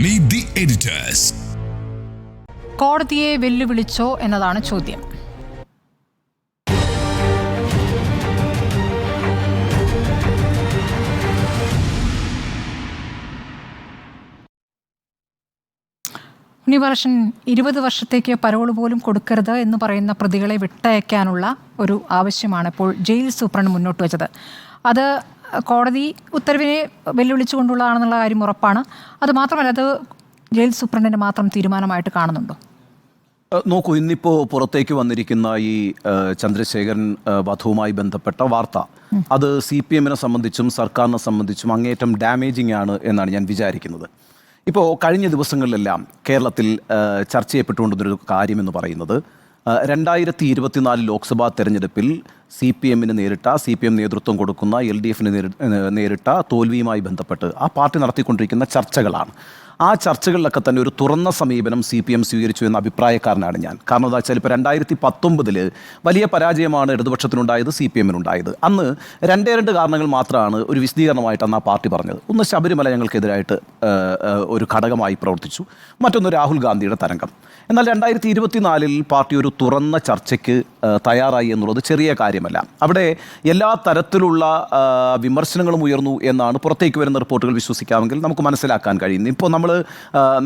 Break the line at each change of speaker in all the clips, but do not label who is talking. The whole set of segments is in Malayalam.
Meet the editors.
കോടതിയെ വെല്ലുവിളിച്ചോ എന്നതാണ് ചോദ്യം. ഉണ്ണിവർഷൻ 20 വർഷത്തേക്ക് പരോൾ പോലും കൊടുക്കരുത് എന്ന് പറയുന്ന പ്രതികളെ വിട്ടയക്കാനുള്ള ഒരു ആവശ്യമാണ് ഇപ്പോൾ ജയിൽ സൂപ്രണ്ട് മുന്നോട്ട് വെച്ചത്. അത് കോടതി ഉത്തരവിനെ വെല്ലുവിളിച്ചുകൊണ്ടുള്ളതാണെന്നുള്ള കാര്യം ഉറപ്പാണ്. അതുമാത്രമല്ല, അത് ജയിൽ സൂപ്രണ്ടിൻ്റെ മാത്രം തീരുമാനമായിട്ട് കാണുന്നുണ്ടോ?
നോക്കൂ, ഇന്നിപ്പോൾ പുറത്തേക്ക് വന്നിരിക്കുന്ന ഈ ചന്ദ്രശേഖരൻ വധവുമായി ബന്ധപ്പെട്ട വാർത്ത, അത് CPM-നെ സംബന്ധിച്ചും സർക്കാരിനെ സംബന്ധിച്ചും അങ്ങേയറ്റം ഡാമേജിങ് ആണ് എന്നാണ് ഞാൻ വിചാരിക്കുന്നത്. ഇപ്പോൾ കഴിഞ്ഞ ദിവസങ്ങളിലെല്ലാം കേരളത്തിൽ ചർച്ച ചെയ്യപ്പെട്ടുകൊണ്ടിരുന്നൊരു കാര്യമെന്ന് പറയുന്നത് 2024 ലോക്സഭാ തെരഞ്ഞെടുപ്പിൽ CPM-ന് നേരിട്ട, CPM നേതൃത്വം കൊടുക്കുന്ന LDF-ന് നേരിട്ട തോൽവിയുമായി ബന്ധപ്പെട്ട് ആ പാർട്ടി നടത്തിക്കൊണ്ടിരിക്കുന്ന ചർച്ചകളാണ്. ആ ചർച്ചകളിലൊക്കെ തന്നെ ഒരു തുറന്ന സമീപനം CPM സ്വീകരിച്ചു എന്ന അഭിപ്രായക്കാരനാണ് ഞാൻ. കാരണം എന്താ വെച്ചാൽ ഇപ്പോൾ 2019 വലിയ പരാജയമാണ് ഇടതുപക്ഷത്തിനുണ്ടായത്, CPM-നുണ്ടായത്. അന്ന് രണ്ട് കാരണങ്ങൾ മാത്രമാണ് ഒരു വിശദീകരണമായിട്ട് അന്ന് ആ പാർട്ടി പറഞ്ഞത്. ഒന്ന്, ശബരിമല ഞങ്ങൾക്കെതിരായിട്ട് ഒരു ഘടകമായി പ്രവർത്തിച്ചു. മറ്റൊന്ന്, രാഹുൽ ഗാന്ധിയുടെ തരംഗം. എന്നാൽ 2024 പാർട്ടി ഒരു തുറന്ന ചർച്ചയ്ക്ക് തയ്യാറായി എന്നുള്ളത് ചെറിയ കാര്യമല്ല. അവിടെ എല്ലാ തരത്തിലുള്ള വിമർശനങ്ങളും ഉയർന്നു എന്നാണ് പുറത്തേക്ക് വരുന്ന റിപ്പോർട്ടുകൾ വിശ്വസിക്കാമെങ്കിൽ നമുക്ക് മനസ്സിലാക്കാൻ കഴിയുന്നത്. ഇപ്പോൾ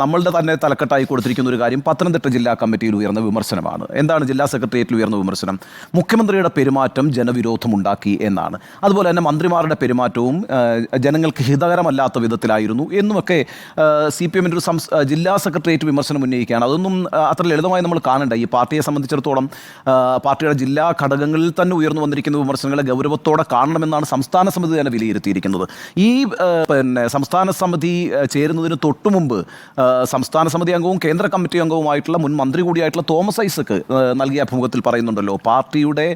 നമ്മളുടെ തന്നെ തലക്കെട്ടായി കൊടുത്തിരിക്കുന്ന ഒരു കാര്യം പത്തനംതിട്ട ജില്ലാ കമ്മിറ്റിയിൽ ഉയർന്ന വിമർശനമാണ്. എന്താണ് ജില്ലാ സെക്രട്ടേറിയറ്റിൽ ഉയർന്ന വിമർശനം? മുഖ്യമന്ത്രിയുടെ പെരുമാറ്റം ജനവിരോധമുണ്ടാക്കി എന്നാണ്. അതുപോലെ തന്നെ മന്ത്രിമാരുടെ പെരുമാറ്റവും ജനങ്ങൾക്ക് ഹിതകരമല്ലാത്ത വിധത്തിലായിരുന്നു എന്നുമൊക്കെ CPM-ൻ്റെ ഒരു ജില്ലാ സെക്രട്ടേറിയറ്റ് വിമർശനം ഉന്നയിക്കുകയാണ്. അതൊന്നും അത്ര ലളിതമായി നമ്മൾ കാണണ്ട. ഈ പാർട്ടിയെ സംബന്ധിച്ചിടത്തോളം പാർട്ടിയുടെ ജില്ലാ ഘടകങ്ങളിൽ തന്നെ ഉയർന്നു വന്നിരിക്കുന്ന വിമർശനങ്ങളെ ഗൗരവത്തോടെ കാണണമെന്നാണ് സംസ്ഥാന സമിതി തന്നെ വിലയിരുത്തിയിരിക്കുന്നത്. ഈ സംസ്ഥാന സമിതി ചേരുന്നതിന് തൊട്ടുമുമ്പ് സംസ്ഥാന സമിതി അംഗവും കേന്ദ്ര കമ്മിറ്റി അംഗവുമായിട്ടുള്ള മുൻ മന്ത്രി കൂടിയായിട്ടുള്ള തോമസ് ഐസക് നൽകിയ അഭിമുഖത്തിൽ പറയുന്നുണ്ടല്ലോ, പാർട്ടിയുടെ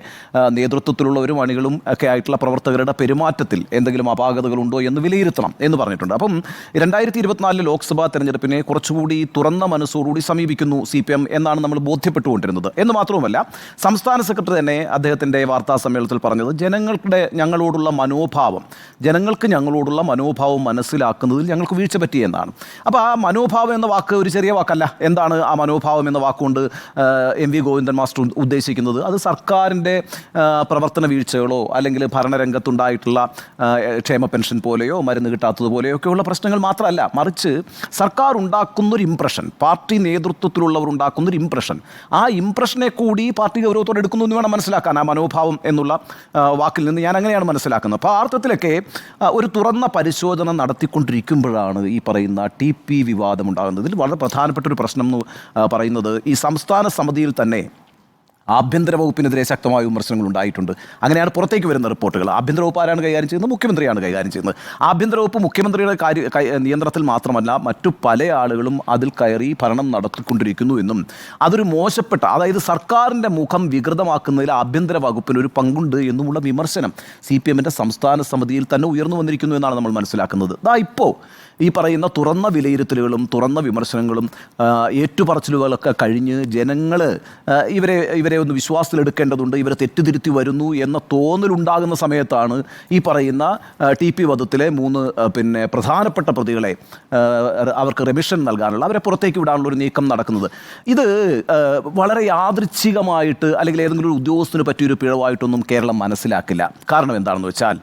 നേതൃത്വത്തിലുള്ളവരും അണികളും ഒക്കെ ആയിട്ടുള്ള പ്രവർത്തകരുടെ പെരുമാറ്റത്തിൽ എന്തെങ്കിലും അപാകതകളുണ്ടോ എന്ന് വിലയിരുത്തണം എന്ന് പറഞ്ഞിട്ടുണ്ട്. അപ്പം 2024 ലോക്സഭാ തെരഞ്ഞെടുപ്പിനെ കുറച്ചുകൂടി തുറന്ന മനസ്സോടുകൂടി സമീപിക്കുന്നു CPM എന്നാണ് നമ്മൾ ബോധ്യപ്പെട്ടുകൊണ്ടിരുന്നത്. എന്ന് മാത്രവുമല്ല, സംസ്ഥാന സെക്രട്ടറി തന്നെ അദ്ദേഹത്തിൻ്റെ വാർത്താ സമ്മേളനത്തിൽ പറഞ്ഞത് ജനങ്ങൾക്ക് ഞങ്ങളോടുള്ള മനോഭാവം മനസ്സിലാക്കുന്നതിൽ ഞങ്ങൾക്ക് വീഴ്ച പറ്റിയെന്നാണ്. അപ്പോൾ ആ മനോഭാവം എന്ന വാക്ക് ഒരു ചെറിയ വാക്കല്ല. എന്താണ് ആ മനോഭാവം എന്ന വാക്കുകൊണ്ട് MV ഗോവിന്ദൻ മാസ്റ്റർ ഉദ്ദേശിക്കുന്നത്? അത് സർക്കാരിൻ്റെ പ്രവർത്തന വീഴ്ചകളോ അല്ലെങ്കിൽ ഭരണരംഗത്തുണ്ടായിട്ടുള്ള ക്ഷേമ പെൻഷൻ പോലെയോ മരുന്ന് കിട്ടാത്തതുപോലെയോ ഒക്കെയുള്ള പ്രശ്നങ്ങൾ മാത്രമല്ല, മറിച്ച് സർക്കാർ ഉണ്ടാക്കുന്നൊരു ഇംപ്രഷൻ, പാർട്ടി നേതൃത്വത്തിലുള്ളവർ ഉണ്ടാക്കുന്നൊരു ഇംപ്രഷൻ, ആ ഇംപ്രഷനെ കൂടി പാർട്ടി ഗൗരവത്തോടെ എടുക്കുന്നു എന്ന് വേണം മനസ്സിലാക്കാൻ. ആ മനോഭാവം എന്നുള്ള വാക്കിൽ നിന്ന് ഞാൻ അങ്ങനെയാണ് മനസ്സിലാക്കുന്നത്. അപ്പോൾ ആ അർത്ഥത്തിലൊക്കെ ഒരു തുറന്ന പരിശോധന നടത്തിക്കൊണ്ടിരിക്കുമ്പോഴാണ് ഈ പറയുന്ന TP വിവാദം ഉണ്ടാകുന്നത്. ഇതിൽ വളരെ പ്രധാനപ്പെട്ട ഒരു പ്രശ്നം എന്ന് പറയുന്നത് ഈ സംസ്ഥാന സമിതിയിൽ തന്നെ ആഭ്യന്തര വകുപ്പിനെതിരെ ശക്തമായ വിമർശനങ്ങൾ ഉണ്ടായിട്ടുണ്ട്. അങ്ങനെയാണ് പുറത്തേക്ക് വരുന്ന റിപ്പോർട്ടുകൾ. ആഭ്യന്തര വകുപ്പ് ആരാണ് കൈകാര്യം ചെയ്യുന്നത്? മുഖ്യമന്ത്രിയാണ് കൈകാര്യം ചെയ്യുന്നത്. ആഭ്യന്തര വകുപ്പ് മുഖ്യമന്ത്രിയുടെ നിയന്ത്രണത്തിൽ മാത്രമല്ല, മറ്റു പല ആളുകളും അതിൽ കയറി ഭരണം നടത്തിക്കൊണ്ടിരിക്കുന്നു എന്നും അതൊരു മോശപ്പെട്ട, അതായത് സർക്കാരിൻ്റെ മുഖം വികൃതമാക്കുന്നതിൽ ആഭ്യന്തര വകുപ്പിന് ഒരു പങ്കുണ്ട് എന്നുമുള്ള വിമർശനം CPM-ൻ്റെ സംസ്ഥാന സമിതിയിൽ തന്നെ ഉയർന്നു വന്നിരിക്കുന്നു എന്നാണ് നമ്മൾ മനസ്സിലാക്കുന്നത്. ഇപ്പോൾ ഈ പറയുന്ന തുറന്ന വിലയിരുത്തലുകളും തുറന്ന വിമർശനങ്ങളും ഏറ്റുപറച്ചിലുകളൊക്കെ കഴിഞ്ഞ് ജനങ്ങൾ ഇവരെ ഒന്ന് വിശ്വാസത്തിലെടുക്കേണ്ടതുണ്ട്, ഇവരെ തെറ്റുതിരുത്തി വരുന്നു എന്ന തോന്നലുണ്ടാകുന്ന സമയത്താണ് ഈ പറയുന്ന TP വധത്തിലെ 3 പ്രധാനപ്പെട്ട പ്രതികളെ അവർക്ക് റെമിഷൻ നൽകാനുള്ള, അവരെ പുറത്തേക്ക് വിടാനുള്ള ഒരു നീക്കം നടക്കുന്നത്. ഇത് വളരെ യാദൃച്ഛികമായിട്ട് അല്ലെങ്കിൽ ഏതെങ്കിലും ഒരു ഉദ്യോഗസ്ഥന് പറ്റിയൊരു പിഴവായിട്ടൊന്നും കേരളം മനസ്സിലാക്കില്ല. കാരണം എന്താണെന്ന് വെച്ചാൽ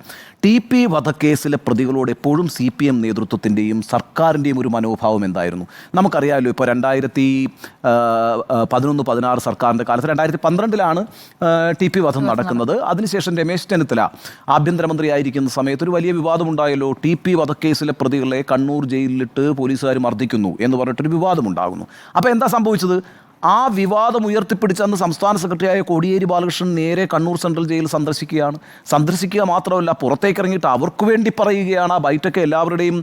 TP വധക്കേസിലെ പ്രതികളോട് എപ്പോഴും CPM നേതൃത്വത്തിൻ്റെയും സർക്കാരിൻ്റെയും ഒരു മനോഭാവം എന്തായിരുന്നു നമുക്കറിയാമല്ലോ. ഇപ്പോൾ 2011-16 സർക്കാരിൻ്റെ കാലത്ത് 2012 TP വധം നടക്കുന്നത്. അതിനുശേഷം രമേശ് ചെന്നിത്തല ആഭ്യന്തരമന്ത്രിയായിരിക്കുന്ന സമയത്ത് ഒരു വലിയ വിവാദമുണ്ടായല്ലോ. TP വധക്കേസിലെ പ്രതികളെ കണ്ണൂർ ജയിലിലിട്ട് പോലീസുകാർ മർദ്ദിക്കുന്നു എന്ന് പറഞ്ഞിട്ടൊരു വിവാദമുണ്ടാകുന്നു. അപ്പോൾ എന്താ സംഭവിച്ചത്? ആ വിവാദം ഉയർത്തിപ്പിടിച്ച് അന്ന് സംസ്ഥാന സെക്രട്ടറിയായ കോടിയേരി ബാലകൃഷ്ണൻ നേരെ കണ്ണൂർ സെൻട്രൽ ജയിൽ സന്ദർശിക്കുക മാത്രമല്ല, പുറത്തേക്ക് ഇറങ്ങിയിട്ട് അവർക്ക് വേണ്ടി പറയുകയാണ്. ആ ബൈറ്റൊക്കെ എല്ലാവരുടെയും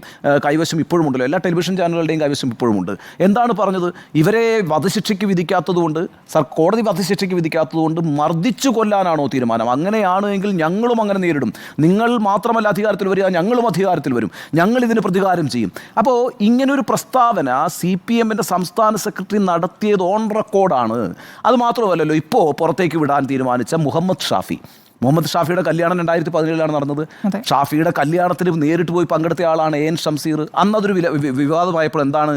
കൈവശം ഇപ്പോഴും ഉണ്ടല്ലോ, എല്ലാ ടെലിവിഷൻ ചാനലുകളുടെയും കൈവശം ഇപ്പോഴുമുണ്ട്. എന്താണ് പറഞ്ഞത്? ഇവരെ വധശിക്ഷയ്ക്ക് വിധിക്കാത്തതുകൊണ്ട്, കോടതി വധശിക്ഷയ്ക്ക് വിധിക്കാത്തതുകൊണ്ട് മർദ്ദിച്ചു കൊല്ലാനാണോ തീരുമാനം? അങ്ങനെയാണ് എങ്കിൽ ഞങ്ങളും അങ്ങനെ നേരിടും. നിങ്ങൾ മാത്രമല്ല അധികാരത്തിൽ വരിക, ഞങ്ങളും അധികാരത്തിൽ വരും, ഞങ്ങൾ ഇതിന് പ്രതികാരം ചെയ്യും. അപ്പോൾ ഇങ്ങനൊരു പ്രസ്താവന CPM-ൻ്റെ സംസ്ഥാന സെക്രട്ടറി നടത്തിയത് റെക്കോർഡാണ്. അത് മാത്രമല്ലല്ലോ, ഇപ്പോൾ പുറത്തേക്ക് വിടാൻ തീരുമാനിച്ച മുഹമ്മദ് ഷാഫി മുഹമ്മദ് ഷാഫിയുടെ കല്യാണം 2017 നടന്നത്. ഷാഫിയുടെ കല്യാണത്തിന് നേരിട്ട് പോയി പങ്കെടുത്ത ആളാണ് AN ഷംസീർ. അന്നതൊരു വിവാദമായപ്പോൾ എന്താണ്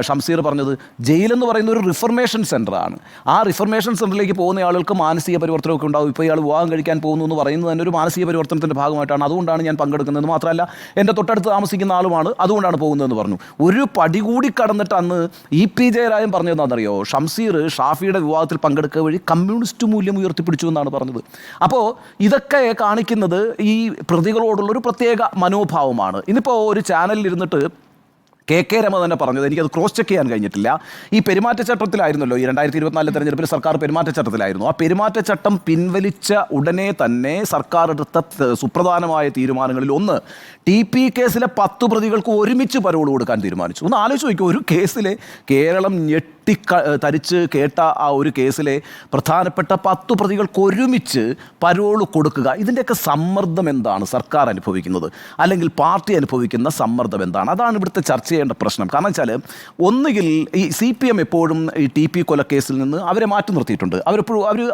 ഷംസീർ പറഞ്ഞത്? ജയിലെന്ന് പറയുന്ന ഒരു റിഫർമേഷൻ സെൻ്ററാണ്. ആ റിഫർമേഷൻ സെൻ്ററിലേക്ക് പോകുന്ന ആളുകൾക്ക് മാനസിക പരിവർത്തനമൊക്കെ ഉണ്ടാവും. ഇപ്പോൾ ഇയാൾ വിവാഹം കഴിക്കാൻ പോകുന്നു എന്ന് പറയുന്നത് തന്നെ ഒരു മാനസിക പരിവർത്തനത്തിൻ്റെ ഭാഗമായിട്ടാണ്. അതുകൊണ്ടാണ് ഞാൻ പങ്കെടുക്കുന്നത്. മാത്രമല്ല എൻ്റെ തൊട്ടടുത്ത് താമസിക്കുന്ന ആളുമാണ്, അതുകൊണ്ടാണ് പോകുന്നതെന്ന് പറഞ്ഞു. ഒരു പടി കൂടി കടന്നിട്ട് അന്ന് EP ജയരാജൻ പറഞ്ഞതെന്നാണെന്നറിയോ? ഷംസീർ ഷാഫിയുടെ വിവാഹത്തിൽ പങ്കെടുക്കുക വഴി കമ്മ്യൂണിസ്റ്റ് മൂല്യം ഉയർത്തിപ്പിടിച്ചു എന്നാണ് പറഞ്ഞത്. അപ്പോൾ ഇതൊക്കെ കാണിക്കുന്നത് ഈ പ്രതികളോടുള്ള ഒരു പ്രത്യേക മനോഭാവമാണ്. ഇന്നിപ്പോൾ ഒരു ചാനലിൽ ഇരുന്നിട്ട് KK രമ തന്നെ പറഞ്ഞത്, എനിക്കത് ക്രോസ് ചെക്ക് ചെയ്യാൻ കഴിഞ്ഞിട്ടില്ല. ഈ പെരുമാറ്റച്ചട്ടത്തിലായിരുന്നല്ലോ ഈ 2024 തെരഞ്ഞെടുപ്പിൽ സർക്കാർ പെരുമാറ്റച്ചട്ടത്തിലായിരുന്നു. ആ പെരുമാറ്റച്ചട്ടം പിൻവലിച്ച ഉടനെ തന്നെ സർക്കാർ എടുത്ത സുപ്രധാനമായ തീരുമാനങ്ങളിൽ ഒന്ന് TP കേസിലെ 10 പ്രതികൾക്ക് ഒരുമിച്ച് പരോൾ കൊടുക്കാൻ തീരുമാനിച്ചു. ഒന്ന് ആലോചിച്ച് നോക്കിയോ, ഒരു കേസിലെ കേരളം തരിച്ച് കേട്ട ആ ഒരു കേസിലെ പ്രധാനപ്പെട്ട 10 പ്രതികൾക്ക് ഒരുമിച്ച് പരോൾ കൊടുക്കുക. ഇതിൻ്റെയൊക്കെ സമ്മർദ്ദം എന്താണ് സർക്കാർ അനുഭവിക്കുന്നത്, അല്ലെങ്കിൽ പാർട്ടി അനുഭവിക്കുന്ന സമ്മർദ്ദം എന്താണ്? അതാണ് ഇവിടുത്തെ ചർച്ച ചെയ്യേണ്ട പ്രശ്നം. കാരണം വെച്ചാൽ ഒന്നുകിൽ ഈ CPM എപ്പോഴും ഈ TP കൊലക്കേസിൽ നിന്ന് അവരെ മാറ്റി നിർത്തിയിട്ടുണ്ട്.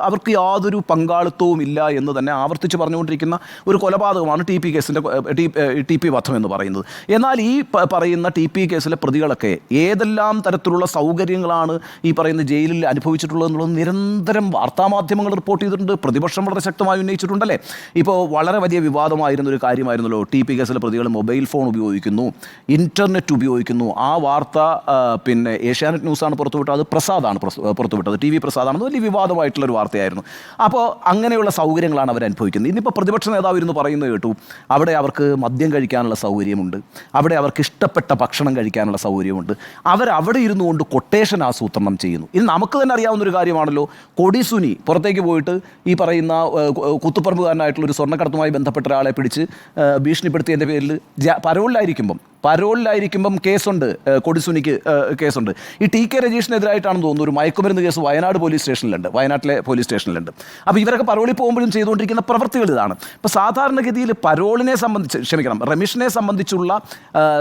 അവർക്ക് യാതൊരു പങ്കാളിത്തവും ഇല്ല എന്ന് തന്നെ ആവർത്തിച്ച് പറഞ്ഞുകൊണ്ടിരിക്കുന്ന ഒരു കൊലപാതകമാണ് TP കേസിൻ്റെ TP വധം എന്ന് പറയുന്നത്. എന്നാൽ ഈ പറയുന്ന TP കേസിലെ പ്രതികളൊക്കെ ഏതെല്ലാം തരത്തിലുള്ള സൗകര്യങ്ങളാണ് ഈ പറയുന്ന ജയിലിൽ അനുഭവിച്ചിട്ടുള്ളത് എന്നുള്ളത് നിരന്തരം വാർത്താമാധ്യമങ്ങൾ റിപ്പോർട്ട് ചെയ്തിട്ടുണ്ട്. പ്രതിപക്ഷം വളരെ ശക്തമായി ഉന്നയിച്ചിട്ടുണ്ടല്ലേ. ഇപ്പോൾ വളരെ വലിയ വിവാദമായിരുന്ന ഒരു കാര്യമായിരുന്നല്ലോ TP കേസിലെ പ്രതികൾ മൊബൈൽ ഫോൺ ഉപയോഗിക്കുന്നു, ഇൻ്റർനെറ്റ് ഉപയോഗിക്കുന്നു. ആ വാർത്ത പിന്നെ ഏഷ്യാനെറ്റ് ന്യൂസാണ് പുറത്തുവിട്ടത്, അത് പ്രസാദാണ് പുറത്തുവിട്ടത്, TV പ്രസാദാണെന്ന് വലിയ വിവാദമായിട്ടുള്ളൊരു വാർത്തയായിരുന്നു. അപ്പോൾ അങ്ങനെയുള്ള സൗകര്യങ്ങളാണ് അവർ അനുഭവിക്കുന്നത്. ഇന്നിപ്പോൾ പ്രതിപക്ഷ നേതാവ് ഇരുന്ന് പറയുന്നത് കേട്ടു, അവിടെ അവർക്ക് മദ്യം കഴിക്കാനുള്ള സൗകര്യമുണ്ട്, അവിടെ അവർക്ക് ഇഷ്ടപ്പെട്ട ഭക്ഷണം കഴിക്കാനുള്ള സൗകര്യമുണ്ട്, അവരവിടെ ഇരുന്നു കൊണ്ട് കൊട്ടേഷൻ ആസൂത്രണം ചെയ്യുന്നു. ഇത് നമുക്ക് തന്നെ അറിയാവുന്നൊരു കാര്യമാണല്ലോ. കൊടിസുനി പുറത്തേക്ക് പോയിട്ട് ഈ പറയുന്ന കുത്തുപറമ്പുകാരനായിട്ടുള്ള ഒരു സ്വർണ്ണക്കടത്തുമായി ബന്ധപ്പെട്ട ഒരാളെ പിടിച്ച് ഭീഷണിപ്പെടുത്തിയതിൻ്റെ പേരിൽ പരോളിലായിരിക്കുമ്പം കേസുണ്ട്, കൊടിസുനിക്ക് കേസുണ്ട്. ഈ TK രജീഷിനെതിരായിട്ടാണെന്ന് തോന്നുന്നു ഒരു മയക്കുമരുന്ന് കേസ് വയനാട്ടിലെ പോലീസ് സ്റ്റേഷനിലുണ്ട്. അപ്പോൾ ഇവരൊക്കെ പരോളിൽ പോകുമ്പോഴും ചെയ്തുകൊണ്ടിരിക്കുന്ന പ്രവൃത്തികൾ ഇതാണ്. ഇപ്പോൾ സാധാരണഗതിയിൽ റമീഷിനെ സംബന്ധിച്ചുള്ള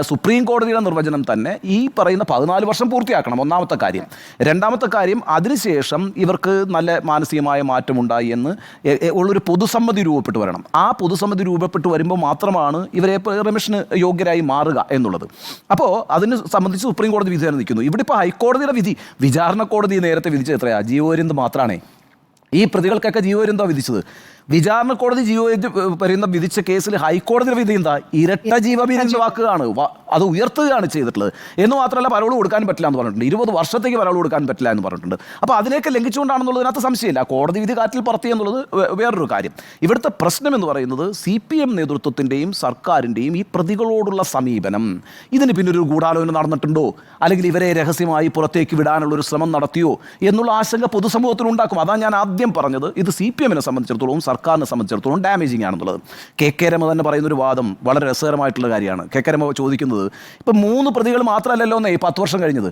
സുപ്രീം കോടതിയുടെ നിർവചനം തന്നെ ഈ പറയുന്ന 14 വർഷം പൂർത്തിയാക്കണം, ഒന്നാമത്തെ കാര്യം. രണ്ടാമത്തെ കാര്യം, അതിനുശേഷം ഇവർക്ക് നല്ല മാനസികമായ മാറ്റമുണ്ടായി എന്ന് ഉള്ളൊരു പൊതുസമ്മതി രൂപപ്പെട്ട് വരണം. ആ പൊതുസമ്മതി രൂപപ്പെട്ട് വരുമ്പോൾ മാത്രമാണ് ഇവരെ റമീഷിന് യോഗ്യരായി മാറുക എന്നുള്ളത്. അപ്പോൾ അതിന് സംബന്ധിച്ച് സുപ്രീം കോടതി വിധി തന്നെ നിൽക്കുന്നു. ഇവിടെ ഇപ്പോൾ ഹൈക്കോടതിയുടെ വിധി, വിചാരണ കോടതി നേരത്തെ വിധിച്ചത് എത്രയാണ്? ജീവപര്യന്തം മാത്രമാണേ. ഈ പ്രതികൾക്കൊക്കെ ജീവപര്യന്തമാണ് വിധിച്ചത്. വിചാരണ കോടതി ജീവപര്യന്തം വിധിച്ച കേസിൽ ഹൈക്കോടതിയുടെ വിധി എന്താ? ഇരട്ട ജീവപര്യന്തമാക്കുകയാണ്, അത് ഉയർത്തുകയാണ് ചെയ്തിട്ടുള്ളത്. എന്ന് മാത്രമല്ല പരോൾ കൊടുക്കാൻ പറ്റില്ല എന്ന് പറഞ്ഞിട്ടുണ്ട്. 20 വർഷത്തേക്ക് പരോൾ കൊടുക്കാൻ പറ്റില്ല എന്ന് പറഞ്ഞിട്ടുണ്ട്. അപ്പോൾ അതിനെയൊക്കെ ലംഘിച്ചുകൊണ്ടാണെന്നുള്ളതിനകത്ത് സംശയമില്ല. കോടതി വിധി കാറ്റിൽ പറത്തി എന്നുള്ളത് വേറൊരു കാര്യം. ഇവിടുത്തെ പ്രശ്നം എന്ന് പറയുന്നത് CPM നേതൃത്വത്തിൻ്റെയും സർക്കാരിൻ്റെയും ഈ പ്രതികളോടുള്ള സമീപനം, ഇതിന് പിന്നെ ഒരു ഗൂഢാലോചന നടന്നിട്ടുണ്ടോ, അല്ലെങ്കിൽ ഇവരെ രഹസ്യമായി പുറത്തേക്ക് വിടാനുള്ളൊരു ശ്രമം നടത്തിയോ എന്നുള്ള ആശങ്ക പൊതുസമൂഹത്തിൽ ഉണ്ടാക്കും. അതാണ് ഞാൻ ആദ്യം പറഞ്ഞത്, ഇത് CPMനെ സംബന്ധിച്ചിടത്തോളം സർക്കാരിനെ സംബന്ധിച്ചിടത്തോളം ഡാമേജിങ് ആണെന്നുള്ളത്. KK രമ തന്നെ പറയുന്നൊരു വാദം വളരെ രസകരമായിട്ടുള്ള കാര്യമാണ്. KK രമ ചോദിക്കുന്നത്, ഇപ്പം 3 പ്രതികൾ മാത്രമല്ലല്ലോ എന്നേ 10 വർഷം കഴിഞ്ഞത്,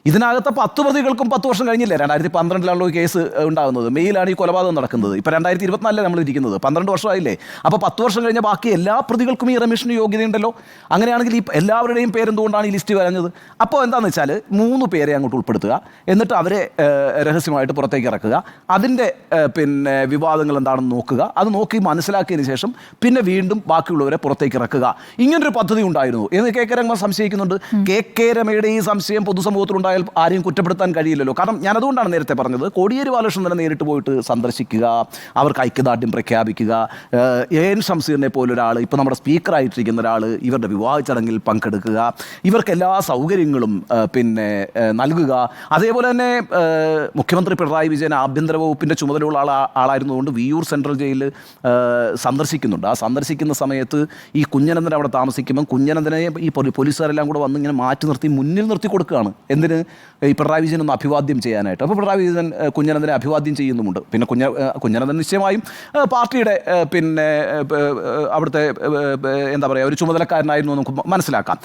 ഇതിനകത്ത് 10 പ്രതികൾക്കും 10 വർഷം കഴിഞ്ഞില്ലേ? 2012 കേസ് ഉണ്ടാകുന്നത്, മെയ്യിലാണ് ഈ കൊലപാതകം നടക്കുന്നത്. ഇപ്പോൾ 2024 നമ്മൾ ഇരിക്കുന്നത്, 12 വർഷമായില്ലേ? അപ്പോൾ 10 വർഷം കഴിഞ്ഞ ബാക്കി എല്ലാ പ്രതികൾക്കും ഈ റമീഷിന് യോഗ്യതയുണ്ടല്ലോ. അങ്ങനെയാണെങ്കിൽ ഈ എല്ലാവരുടെയും പേരെന്തുകൊണ്ടാണ് ഈ ലിസ്റ്റ് വരഞ്ഞത്? അപ്പോൾ എന്താണെന്ന് വെച്ചാൽ 3 പേരെ അങ്ങോട്ട് ഉൾപ്പെടുത്തുക, എന്നിട്ട് അവരെ രഹസ്യമായിട്ട് പുറത്തേക്ക് ഇറക്കുക, അതിൻ്റെ പിന്നെ വിവാദങ്ങൾ എന്താണെന്ന് നോക്കുക, അത് നോക്കി മനസ്സിലാക്കിയതിന് ശേഷം പിന്നെ വീണ്ടും ബാക്കിയുള്ളവരെ പുറത്തേക്ക് ഇറക്കുക. ഇങ്ങനൊരു പദ്ധതി ഉണ്ടായിരുന്നു എന്ന് KK രമ സംശയിക്കുന്നുണ്ട്. KK രമയുടെ ഈ സംശയം പൊതുസമൂഹത്തിലുണ്ടായി ആരെയും കുറ്റപ്പെടുത്താൻ കഴിയില്ലല്ലോ. കാരണം ഞാനതുകൊണ്ടാണ് നേരത്തെ പറഞ്ഞത്, കോടിയേരി ബാലകൃഷ്ണൻ തന്നെ നേരിട്ട് പോയിട്ട് സന്ദർശിക്കുക, അവർക്ക് ഐക്യദാർഢ്യം പ്രഖ്യാപിക്കുക, AN ഷംസീറിനെ പോലൊരാൾ, ഇപ്പോൾ നമ്മുടെ സ്പീക്കറായിട്ടിരിക്കുന്ന ഒരാൾ ഇവരുടെ വിവാഹ ചടങ്ങിൽ പങ്കെടുക്കുക, ഇവർക്ക് എല്ലാ സൗകര്യങ്ങളും പിന്നെ നൽകുക. അതേപോലെ തന്നെ മുഖ്യമന്ത്രി പിണറായി വിജയൻ ആഭ്യന്തര വകുപ്പിൻ്റെ ചുമതലയുള്ള ആളായിരുന്നതുകൊണ്ട് വിയ്യൂർ സെൻട്രൽ ജയിലിൽ സന്ദർശിക്കുന്നുണ്ട്. ആ സന്ദർശിക്കുന്ന സമയത്ത് ഈ കുഞ്ഞനന്ദൻ അവിടെ താമസിക്കുമ്പം കുഞ്ഞനന്ദനെ ഈ പോലീസുകാരെല്ലാം കൂടെ വന്ന് ഇങ്ങനെ മാറ്റി നിർത്തി മുന്നിൽ നിർത്തി കൊടുക്കുകയാണ്. എന്തിന്? ഈ പിണറായി വിജയൻ ഒന്ന് അഭിവാദ്യം ചെയ്യാനായിട്ട്. അപ്പോൾ പിണറായി വിജയൻ കുഞ്ഞനന്ദനെ അഭിവാദ്യം ചെയ്യുന്നുമുണ്ട്. പിന്നെ കുഞ്ഞനന്ദൻ നിശ്ചയമായും പാർട്ടിയുടെ പിന്നെ അവിടുത്തെ എന്താ പറയുക ഒരു ചുമതലക്കാരനായിരുന്നു നമുക്ക് മനസ്സിലാക്കാം.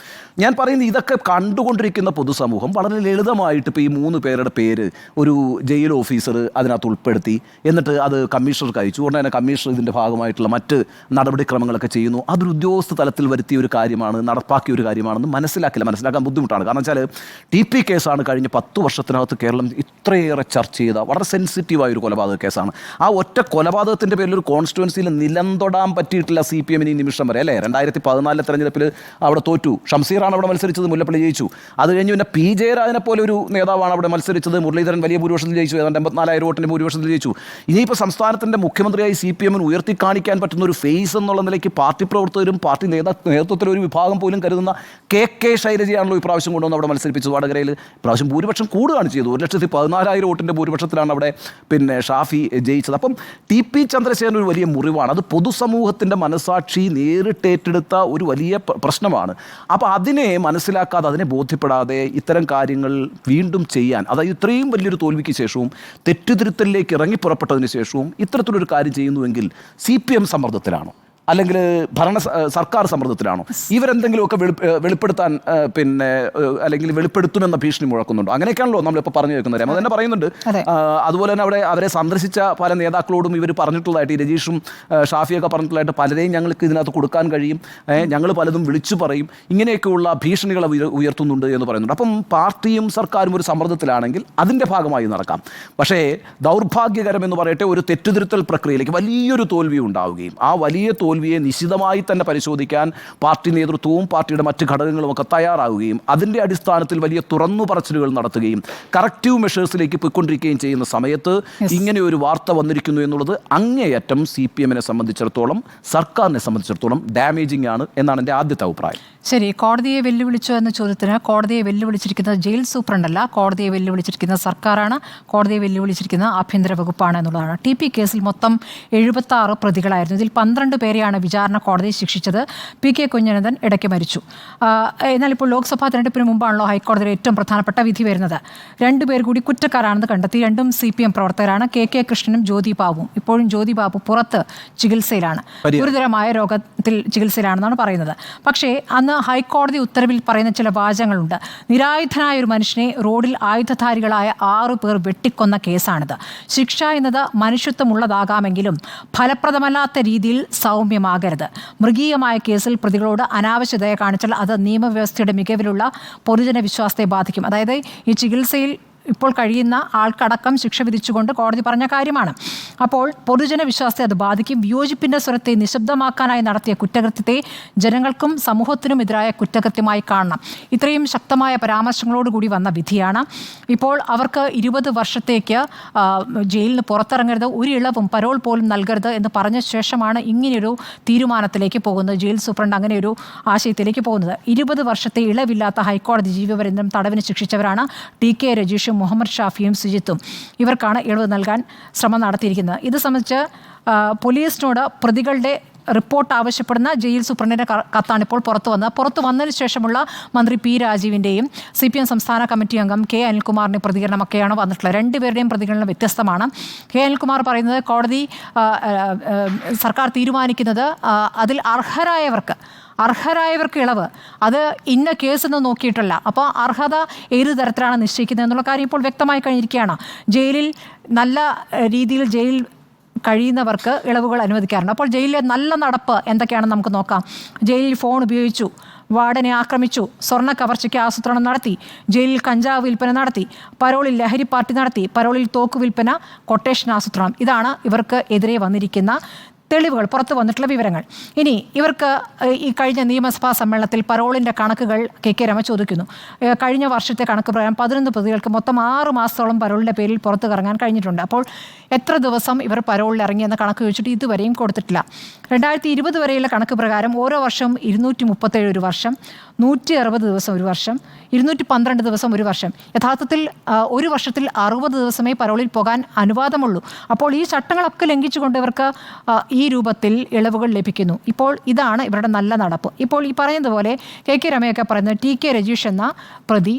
ഞാൻ പറയുന്നത് ഇതൊക്കെ കണ്ടുകൊണ്ടിരിക്കുന്ന പൊതുസമൂഹം വളരെ ലളിതമായിട്ട് ഇപ്പോൾ ഈ 3 പേരുടെ പേര് ഒരു ജയിൽ ഓഫീസർ അതിനകത്ത് ഉൾപ്പെടുത്തി, എന്നിട്ട് അത് കമ്മീഷണർക്ക് അയച്ചു, ഉടനെ തന്നെ കമ്മീഷണർ ഇതിൻ്റെ ഭാഗമായിട്ടുള്ള മറ്റ് നടപടിക്രമങ്ങളൊക്കെ ചെയ്യുന്നു. അതൊരു ഉദ്യോഗസ്ഥ തലത്തിൽ വരുത്തിയ ഒരു കാര്യമാണ്, നടപ്പാക്കിയ ഒരു കാര്യമാണെന്ന് മനസ്സിലാക്കാൻ ബുദ്ധിമുട്ടാണ്. കാരണം വെച്ചാൽ TP കേസ് കേസാണ് കഴിഞ്ഞ 10 വർഷത്തിനകത്ത് കേരളം ഇത്രയേറെ ചർച്ച ചെയ്ത വളരെ സെൻസിറ്റീവായ ഒരു കൊലപാതക കേസാണ്. ആ ഒറ്റ കൊലപാതകത്തിൻ്റെ പേരിൽ ഒരു കോൺസ്റ്റിറ്റ്യുവൻസിയിൽ നിലം തൊടാൻ പറ്റിയിട്ടില്ല CPM ഈ നിമിഷം വരെ, അല്ലേ? 2014 തെരഞ്ഞെടുപ്പിൽ അവിടെ തോറ്റു. ഷംസീറാണ് അവിടെ മത്സരിച്ചത്, മുല്ലപ്പള്ളി ജയിച്ചു. അത് കഴിഞ്ഞ് പിന്നെ P ജയരാജനെ പോലെ ഒരു നേതാവാണ് അവിടെ മത്സരിച്ചത്, മുരളീധരൻ വലിയ ഭൂരിപക്ഷത്തിൽ ജയിച്ചു, ഏതാണ്ട് 84,000 വോട്ടിൻ്റെ ഭൂരിപക്ഷത്തിൽ ജയിച്ചു. ഇനിയിപ്പോൾ സംസ്ഥാനത്തിൻ്റെ മുഖ്യമന്ത്രിയായി CPM ഉയർത്തി കാണിക്കാൻ പറ്റുന്ന ഒരു ഫേസ് എന്നുള്ള നിലയ്ക്ക് പാർട്ടി പ്രവർത്തകരും പാർട്ടി നേതൃത്വത്തിലെ ഒരു വിഭാഗം പോലും കരുതുന്ന KK ശൈലജയാണല്ലോ ഇപ്രാവശ്യം കൊണ്ടുവന്ന് അവിടെ മത്സരിപ്പിച്ചത്. വടകരയിൽ ഇപ്രാവശ്യം ഭൂരിപക്ഷം കൂടുകയാണ് ചെയ്തത്. 1,14,000 വോട്ടിൻ്റെ ഭൂരിപക്ഷത്തിലാണ് അവിടെ പിന്നെ ഷാഫി ജയിച്ചത്. അപ്പം TP ചന്ദ്രശേഖരൻ ഒരു വലിയ മുറിവാണ്. അത് പൊതുസമൂഹത്തിൻ്റെ മനസാക്ഷി നേരിട്ടേറ്റെടുത്ത ഒരു വലിയ പ്രശ്നമാണ്. അപ്പോൾ അതിനെ മനസ്സിലാക്കാതെ, അതിനെ ബോധ്യപ്പെടാതെ ഇത്തരം കാര്യങ്ങൾ വീണ്ടും ചെയ്യാൻ, അതായത് ഇത്രയും വലിയൊരു തോൽവിക്ക് ശേഷവും തെറ്റുതിരുത്തലിലേക്ക് ഇറങ്ങി പുറപ്പെട്ടതിന് ശേഷവും ഇത്തരത്തിലൊരു കാര്യം ചെയ്യുന്നുവെങ്കിൽ CPM സമ്മർദ്ദത്തിലാണോ, അല്ലെങ്കിൽ സർക്കാർ സമ്മർദ്ദത്തിലാണോ, ഇവരെന്തെങ്കിലുമൊക്കെ വെളിപ്പെടുത്താൻ പിന്നെ അല്ലെങ്കിൽ വെളിപ്പെടുത്തുമെന്ന ഭീഷണി മുഴക്കുന്നുണ്ടോ? അങ്ങനെയൊക്കെയാണല്ലോ നമ്മളിപ്പോൾ പറഞ്ഞു കേൾക്കുന്നത്. രമ തന്നെ പറയുന്നുണ്ട്. അതുപോലെ തന്നെ അവരെ സന്ദർശിച്ച പല നേതാക്കളോടും ഇവർ പറഞ്ഞിട്ടുള്ളതായിട്ട്, ഈ രജീഷും ഷാഫിയൊക്കെ പറഞ്ഞിട്ടുള്ളതായിട്ട്, പലരെയും ഞങ്ങൾക്ക് ഇതിനകത്ത് കൊടുക്കാൻ കഴിയും, ഞങ്ങൾ പലതും വിളിച്ചു പറയും, ഇങ്ങനെയൊക്കെയുള്ള ഭീഷണികൾ ഉയർത്തുന്നുണ്ട് എന്ന് പറയുന്നുണ്ട്. അപ്പം പാർട്ടിയും സർക്കാരും ഒരു സമ്മർദ്ദത്തിലാണെങ്കിൽ അതിൻ്റെ ഭാഗമായി നടക്കാം. പക്ഷേ ദൗർഭാഗ്യകരം എന്ന് പറയട്ടെ, ഒരു തെറ്റുതിരുത്തൽ പ്രക്രിയയിലേക്ക് വലിയൊരു തോൽവി ഉണ്ടാവുകയും ആ വലിയ തോൽവിയെ നിശിതമായി തന്നെ പരിശോധിക്കാൻ പാർട്ടി നേതൃത്വവും പാർട്ടിയുടെ മറ്റ് ഘടകങ്ങളും ഒക്കെ തയ്യാറാവുകയും അതിൻ്റെ അടിസ്ഥാനത്തിൽ വലിയ തുറന്നു പറച്ചിലുകൾ നടത്തുകയും കറക്റ്റീവ് മെഷേഴ്സിലേക്ക് പോയിക്കൊണ്ടിരിക്കുകയും ചെയ്യുന്ന സമയത്ത് ഇങ്ങനെ ഒരു വാർത്ത വന്നിരിക്കുന്നു എന്നുള്ളത് അങ്ങേയറ്റം CPM സംബന്ധിച്ചിടത്തോളം, സർക്കാരിനെ സംബന്ധിച്ചിടത്തോളം ഡാമേജിംഗ് ആണ് എന്നാണ് എൻ്റെ ആദ്യത്തെ അഭിപ്രായം.
ശരി, കോടതിയെ വെല്ലുവിളിച്ചു എന്ന ചോദ്യത്തിന് കോടതിയെ വെല്ലുവിളിച്ചിരിക്കുന്നത് ജയിൽ സൂപ്രണ്ടല്ല, കോടതിയെ വെല്ലുവിളിച്ചിരിക്കുന്ന സർക്കാരാണ്, കോടതിയെ വെല്ലുവിളിച്ചിരിക്കുന്ന ആഭ്യന്തര വകുപ്പാണ് എന്നുള്ളതാണ്. TP കേസിൽ മൊത്തം 76 പ്രതികളായിരുന്നു. ഇതിൽ 12 പേരെയാണ് വിചാരണ കോടതി ശിക്ഷിച്ചത്. PK കുഞ്ഞനന്ദൻ ഇടയ്ക്ക് മരിച്ചു. എന്നാൽ ഇപ്പോൾ ലോക്സഭാ തെരഞ്ഞെടുപ്പിന് മുമ്പാണല്ലോ ഹൈക്കോടതിയുടെ ഏറ്റവും പ്രധാനപ്പെട്ട വിധി വരുന്നത്. 2 പേർ കൂടി കുറ്റക്കാരാണെന്ന് കണ്ടെത്തി. രണ്ടും CPM പ്രവർത്തകരാണ്, KK കൃഷ്ണനും ജ്യോതി ബാബുവും. ഇപ്പോഴും ജ്യോതി ബാബു പുറത്ത് ചികിത്സയിലാണ്, ഗുരുതരമായ രോഗത്തിൽ ചികിത്സയിലാണെന്നാണ് പറയുന്നത്. പക്ഷേ അന്ന് ഹൈക്കോടതി ഉത്തരവിൽ പറയുന്ന ചില വാചകങ്ങളുണ്ട്. നിരായുധനായ ഒരു മനുഷ്യനെ റോഡിൽ ആയുധധാരികളായ 6 പേർ വെട്ടിക്കൊന്ന കേസാണിത്. ശിക്ഷ എന്നത് മനുഷ്യത്വമുള്ളതാകാമെങ്കിലും ഫലപ്രദമല്ലാത്ത രീതിയിൽ സൗമ്യമാകരുത്. മൃഗീയമായ കേസിൽ പ്രതികളോട് അനാവശ്യ ദയ കാണിച്ചാൽ അത് നിയമവ്യവസ്ഥയുടെ മികവിലുള്ള പൊതുജന വിശ്വാസത്തെ ബാധിക്കും. അതായത് ഈ ചികിത്സയിൽ ഇപ്പോൾ കഴിയുന്ന ആൾക്കടക്കം ശിക്ഷ വിധിച്ചുകൊണ്ട് കോടതി പറഞ്ഞ കാര്യമാണ്. അപ്പോൾ പൊതുജന വിശ്വാസത്തെ അത് ബാധിക്കും. വിയോജിപ്പിൻ്റെ സ്വരത്തെ നിശബ്ദമാക്കാനായി നടത്തിയ കുറ്റകൃത്യത്തെ ജനങ്ങൾക്കും സമൂഹത്തിനും എതിരായ കുറ്റകൃത്യമായി കാണണം. ഇത്രയും ശക്തമായ പരാമർശങ്ങളോടുകൂടി വന്ന വിധിയാണ്. ഇപ്പോൾ അവർക്ക് 20 വർഷത്തേക്ക് ജയിലിൽ നിന്ന് പുറത്തിറങ്ങരുത്, ഒരു ഇളവും പരോൾ പോലും നൽകരുത് എന്ന് പറഞ്ഞ ശേഷമാണ് ഇങ്ങനെയൊരു തീരുമാനത്തിലേക്ക് പോകുന്നത്. ജയിൽ സൂപ്രണ്ട് അങ്ങനെയൊരു ആശയത്തിലേക്ക് പോകുന്നത്. 20 വർഷത്തെ ഇളവില്ലാത്ത ഹൈക്കോടതി ജീവപര്യന്തം തടവിന് ശിക്ഷിച്ചവരാണ് TK രജീഷും മുഹമ്മദ് ഷാഫിയും സുജിത്തും. ഇവർക്കാണ് ഇളവ് നൽകാൻ ശ്രമം നടത്തിയിരിക്കുന്നത്. ഇത് സംബന്ധിച്ച് പോലീസിനോട് പ്രതികളുടെ റിപ്പോർട്ട് ആവശ്യപ്പെടുന്ന ജയിൽ സൂപ്രണ്ടിൻ്റെ കത്താണ് ഇപ്പോൾ പുറത്തു വന്നതിന് ശേഷമുള്ള മന്ത്രി P രാജീവിൻ്റെയും CPM സംസ്ഥാന കമ്മിറ്റി അംഗം K അനിൽകുമാറിൻ്റെ പ്രതികരണമൊക്കെയാണ് വന്നിട്ടുള്ളത്. 2 പേരുടെയും പ്രതികരണം വ്യത്യസ്തമാണ്. K അനിൽകുമാർ പറയുന്നത് കോടതി സർക്കാർ തീരുമാനിക്കുന്നത് അതിൽ അർഹരായവർക്ക് ഇളവ്, അത് ഇന്ന കേസെന്ന് നോക്കിയിട്ടല്ല. അപ്പോൾ അർഹത ഏത് തരത്തിലാണ് നിശ്ചയിക്കുന്നത് എന്നുള്ള കാര്യം ഇപ്പോൾ വ്യക്തമായി കഴിഞ്ഞിരിക്കുകയാണ്. ജയിലിൽ നല്ല രീതിയിൽ ജയിൽ കഴിയുന്നവർക്ക് ഇളവുകൾ അനുവദിക്കാറുണ്ട്. അപ്പോൾ ജയിലിലെ നല്ല നടപ്പ് എന്തൊക്കെയാണെന്ന് നമുക്ക് നോക്കാം. ജയിലിൽ ഫോൺ ഉപയോഗിച്ചു, വാർഡനെ ആക്രമിച്ചു, സ്വർണ്ണ കവർച്ചയ്ക്ക് ആസൂത്രണം നടത്തി, ജയിലിൽ കഞ്ചാവ് വിൽപ്പന നടത്തി, പരോളിൽ ലഹരി പാർട്ടി നടത്തി, പരോളിൽ തോക്ക് വിൽപ്പന, കൊട്ടേഷൻ ആസൂത്രണം. ഇതാണ് ഇവർക്ക് എതിരെ വന്നിരിക്കുന്ന തെളിവുകൾ, പുറത്തു വന്നിട്ടുള്ള വിവരങ്ങൾ. ഇനി ഇവർക്ക് ഈ കഴിഞ്ഞ നിയമസഭാ സമ്മേളനത്തിൽ പരോളിൻ്റെ കണക്കുകൾ KK രമ ചോദിക്കുന്നു. കഴിഞ്ഞ വർഷത്തെ കണക്ക് പ്രകാരം 11 പ്രതികൾക്ക് മൊത്തം 6 മാസത്തോളം പരോളിൻ്റെ പേരിൽ പുറത്തു കറങ്ങാൻ കഴിഞ്ഞിട്ടുണ്ട്. അപ്പോൾ എത്ര ദിവസം ഇവർ പരോളിൽ ഇറങ്ങിയെന്ന കണക്ക് ചോദിച്ചിട്ട് ഇതുവരെയും കൊടുത്തിട്ടില്ല. 2020 വരെയുള്ള കണക്ക് പ്രകാരം ഓരോ വർഷവും 237 ഒരു വർഷം, 160 ദിവസം ഒരു വർഷം, 212 ദിവസം ഒരു വർഷം. യഥാർത്ഥത്തിൽ ഒരു വർഷത്തിൽ 60 ദിവസമേ പരോളിൽ പോകാൻ അനുവാദമുള്ളൂ. അപ്പോൾ ഈ ചട്ടങ്ങളൊക്കെ ലംഘിച്ചുകൊണ്ട് ഇവർക്ക് ഈ രൂപത്തിൽ ഇളവുകൾ ലഭിക്കുന്നു. ഇപ്പോൾ ഇതാണ് ഇവരുടെ നല്ല നടപ്പ്. ഇപ്പോൾ ഈ പറയുന്നതുപോലെ KK രമയൊക്കെ പറയുന്നത് TK രജീഷ് എന്ന പ്രതി